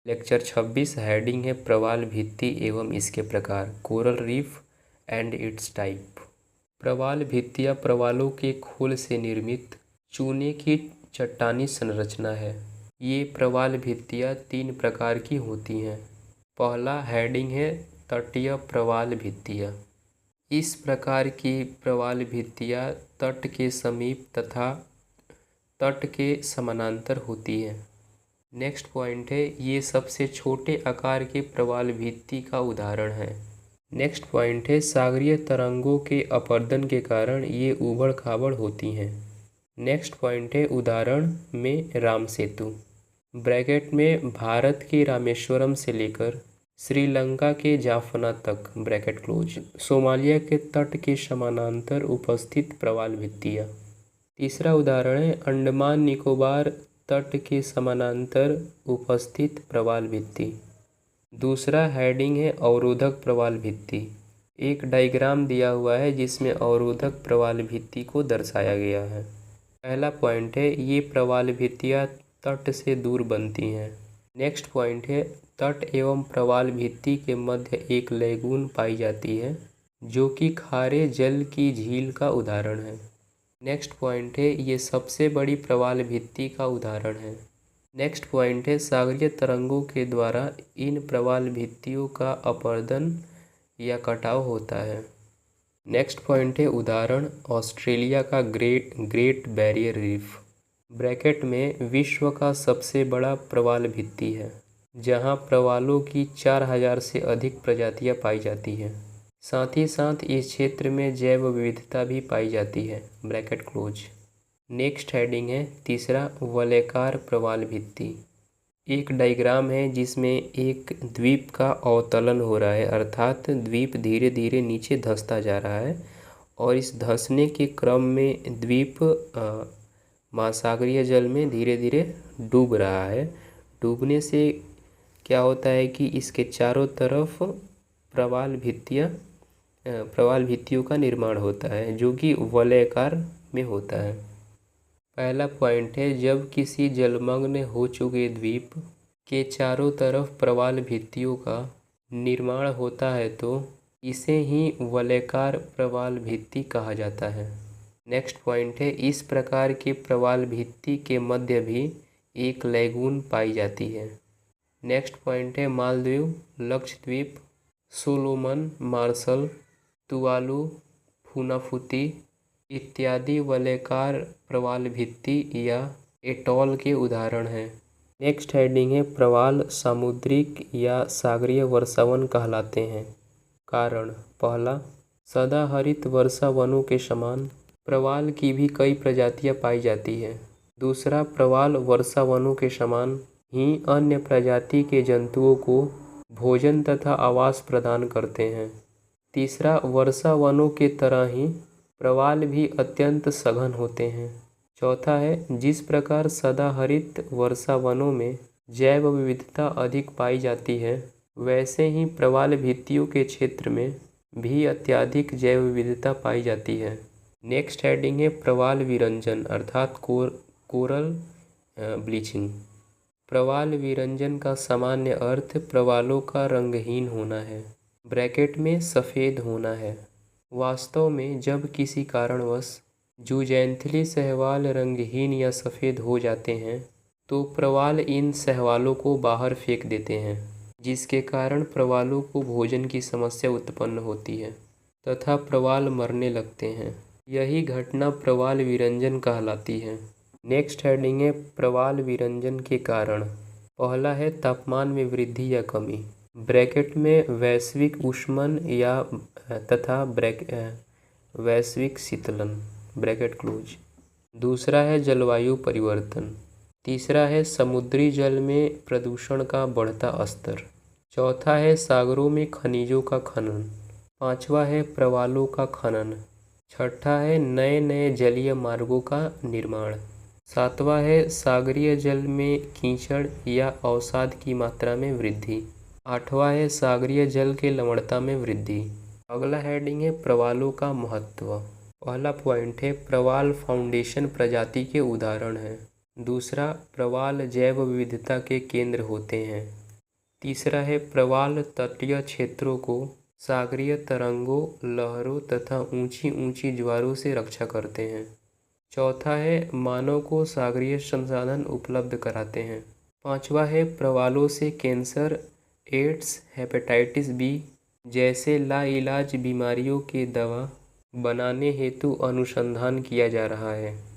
Lecture 26 heading है प्रवाल भित्ति एवं इसके प्रकार, coral reef and its type. प्रवाल भित्तियाँ प्रवालों के खोल से निर्मित चूने की चट्टानी संरचना है। ये प्रवाल भित्तियाँ 3 प्रकार की होती हैं। पहला हेडिंग है तटीय प्रवाल भित्तियाँ। इस प्रकार की प्रवाल भित्तियाँ तट के समीप तथा तट के समानांतर होती हैं। नेक्स्ट पॉइंट है, ये सबसे छोटे आकार के प्रवाल भित्ति का उदाहरण है। नेक्स्ट पॉइंट है, सागरीय तरंगों के अपरदन के कारण ये उबड़ खाबड़ होती हैं। नेक्स्ट पॉइंट है, उदाहरण में राम सेतु ब्रैकेट में भारत के रामेश्वरम से लेकर श्रीलंका के जाफना तक ब्रैकेट क्लोज सोमालिया के तट के समानांतर उपस्थित प्रवाल भित्तियाँ। तीसरा उदाहरण है अंडमान निकोबार तट के समानांतर उपस्थित प्रवाल भित्ति। दूसरा हेडिंग है अवरोधक प्रवाल भित्ति। एक डायग्राम दिया हुआ है जिसमें अवरोधक प्रवाल भित्ति को दर्शाया गया है। पहला पॉइंट है, ये प्रवाल भित्तियाँ तट से दूर बनती हैं। नेक्स्ट पॉइंट है, तट एवं प्रवाल भित्ति के मध्य एक लैगून पाई जाती है जो कि खारे जल की झील का उदाहरण है। नेक्स्ट पॉइंट है, ये सबसे बड़ी प्रवाल भित्ति का उदाहरण है। नेक्स्ट पॉइंट है, सागरीय तरंगों के द्वारा इन प्रवाल भित्तियों का अपरदन या कटाव होता है। नेक्स्ट पॉइंट है, उदाहरण ऑस्ट्रेलिया का ग्रेट बैरियर रीफ ब्रैकेट में विश्व का सबसे बड़ा प्रवाल भित्ति है, जहां प्रवालों की 4000 से अधिक प्रजातियां पाई जाती हैं। साथ ही साथ इस क्षेत्र में जैव विविधता भी पाई जाती है ब्रैकेट क्लोज। नेक्स्ट हेडिंग है तीसरा वलयाकार प्रवाल भित्ति। एक डायग्राम है जिसमें एक द्वीप का अवतलन हो रहा है, अर्थात द्वीप धीरे धीरे नीचे धंसता जा रहा है और इस धंसने के क्रम में द्वीप महासागरीय जल में धीरे धीरे डूब रहा है। डूबने से क्या होता है कि इसके चारों तरफ प्रवाल भित्तियों का निर्माण होता है जो कि वलयाकार में होता है। पहला पॉइंट है, जब किसी जलमग्न हो चुके द्वीप के चारों तरफ प्रवाल भित्तियों का निर्माण होता है तो इसे ही वलयाकार प्रवाल भित्ति कहा जाता है। नेक्स्ट पॉइंट है, इस प्रकार के प्रवाल भित्ति के मध्य भी एक लैगून पाई जाती है। नेक्स्ट पॉइंट है, Maldives, Lakshadweep, Solomon, Marshall, Tuvalu, Funafuti इत्यादि वलयाकार प्रवाल भित्ति या एटॉल के उदाहरण हैं। नेक्स्ट हेडिंग है प्रवाल सामुद्रिक या सागरीय वर्षावन कहलाते हैं। कारण, पहला, सदाहरित वर्षावनों के समान प्रवाल की भी कई प्रजातियां पाई जाती है। दूसरा, प्रवाल वर्षावनों के समान ही अन्य प्रजाति के जंतुओं को भोजन तथा आवास प्रदान करते हैं। तीसरा, वर्षावनों के तरह ही प्रवाल भी अत्यंत सघन होते हैं। चौथा है, जिस प्रकार सदाहरित वर्षावनों में जैव विविधता अधिक पाई जाती है, वैसे ही प्रवाल भित्तियों के क्षेत्र में भी अत्यधिक जैव विविधता पाई जाती है। नेक्स्ट हेडिंग है प्रवाल विरंजन अर्थात कोरल ब्लीचिंग। प्रवाल विरंजन का सामान्य अर्थ प्रवालों का रंगहीन होना है, ब्रैकेट में सफ़ेद होना है। वास्तव में जब किसी कारणवश जूजेंथली शैवाल रंगहीन या सफ़ेद हो जाते हैं तो प्रवाल इन शैवालों को बाहर फेंक देते हैं, जिसके कारण प्रवालों को भोजन की समस्या उत्पन्न होती है तथा प्रवाल मरने लगते हैं। यही घटना प्रवाल विरंजन कहलाती है। नेक्स्ट हेडिंग है प्रवाल विरंजन के कारण। पहला है तापमान में वृद्धि या कमी, ब्रैकेट में वैश्विक ऊष्मन या तथा वैश्विक शीतलन ब्रैकेट क्लोज। दूसरा है जलवायु परिवर्तन। तीसरा है समुद्री जल में प्रदूषण का बढ़ता स्तर। चौथा है सागरों में खनिजों का खनन। पांचवा है प्रवालों का खनन। छठा है नए नए जलीय मार्गों का निर्माण। सातवां है सागरीय जल में कीचड़ या अवसाद की मात्रा में वृद्धि। आठवां है सागरीय जल के लवणता में वृद्धि। अगला हेडिंग है प्रवालों का महत्व। पहला पॉइंट है प्रवाल फाउंडेशन प्रजाति के उदाहरण हैं। दूसरा, प्रवाल जैव विविधता के केंद्र होते हैं। तीसरा है प्रवाल तटीय क्षेत्रों को सागरीय तरंगों, लहरों तथा ऊंची ऊंची ज्वारों से रक्षा करते हैं। चौथा है मानव को सागरीय संसाधन उपलब्ध कराते हैं। पांचवा है प्रवालों से कैंसर, एड्स, हेपेटाइटिस बी जैसे लाइलाज बीमारियों के दवा बनाने हेतु अनुसंधान किया जा रहा है।